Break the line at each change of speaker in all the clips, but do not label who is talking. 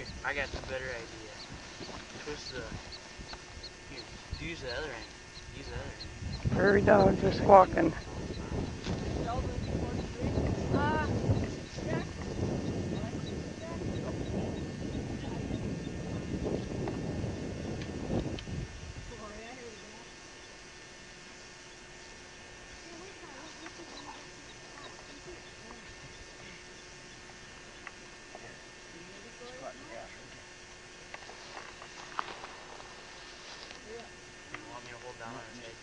Here, I got the better idea. Twist the... Here, use the other end. Use the other end.
Prairie dogs are squawking.
You want me to hold down on his head?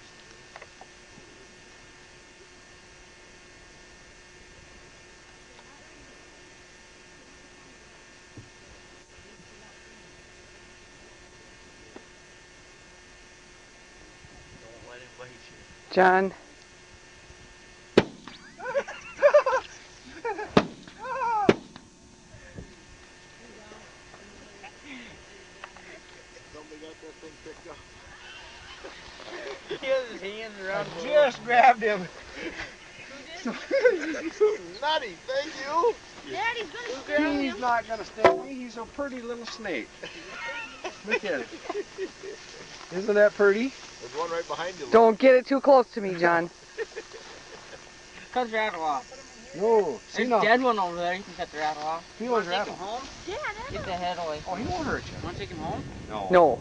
Don't let him bite you.
John.
Somebody got that thing picked up.
He has his hands around
I just grabbed him. Nutty, thank you.
Daddy's gonna sting
He's
him.
not gonna sting me. He's a pretty little snake. Look at it. Isn't that pretty? There's one right behind you.
Don't get it too close to me, John.
Cut the rattle off.
No. See
There's
now.
a dead one over there. You can cut the rattle off.
Feel his
Take
rattle.
him home?
Dad,
Get the head away.
Oh, he won't hurt you.
Want to take him home?
No.
No.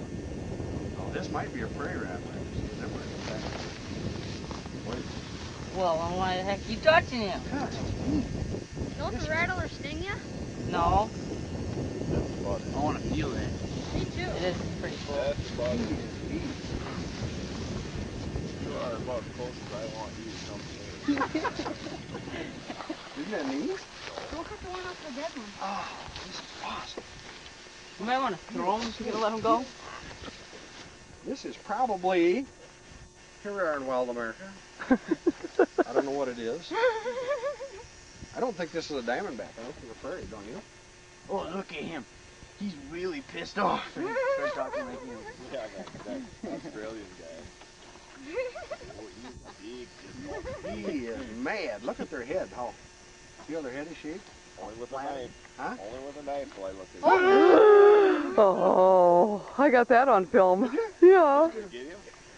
Oh, this might be a prairie rat.
Well, why the heck are you touching him?
don't the rattler sting you?
No.
That's about
I want to feel it.
Me too.
It is pretty cool.
That's about it. You are about as close as I want you to come near. Isn't that neat?
Don't cut the one off the dead one.
Oh, this is awesome.
You might want to throw him if you're going to let him go.
This is probably, here we are in wild America. I don't know what it is. I don't think this is a diamondback. I think it's a prairie, don't you?
Oh, look at him. He's really pissed off. Start talking like him.
Yeah, that Australian guy. Oh, he is mad. Look at their head. How? Feel their head is shaped? Only with a knife. Huh? Only with a knife will I look at him.
Oh, I got that on film. Yeah.
Get him?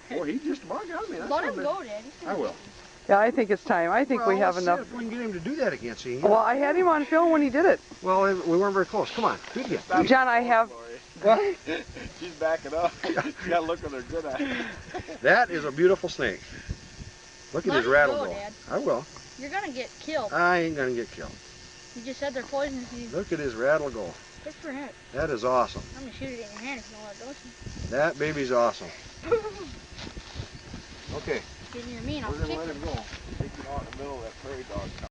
Boy, he just about got me.
Let him go, Daddy.
I will.
Yeah, I think it's time. I think we have
let's
enough.
see if we can get him to do that again, see?
Well, I had him on film when he did it.
Well, we weren't very close. Come on, do it again.
John, I have.
She's backing up. You gotta look at her good eye. That is a beautiful snake. Look at
Let
his
him
rattle
go,
go.
Dad.
I will.
You're gonna get killed.
I ain't gonna get killed.
You just said they're poisonous.
Look at his rattle go.
Good for him.
That is awesome.
I'm gonna shoot it in your hand if you don't let it go.
That baby's awesome. Okay.
Get near me and I'll
We're gonna
kick
let
it.
him go. Take him out in the middle of that prairie dog.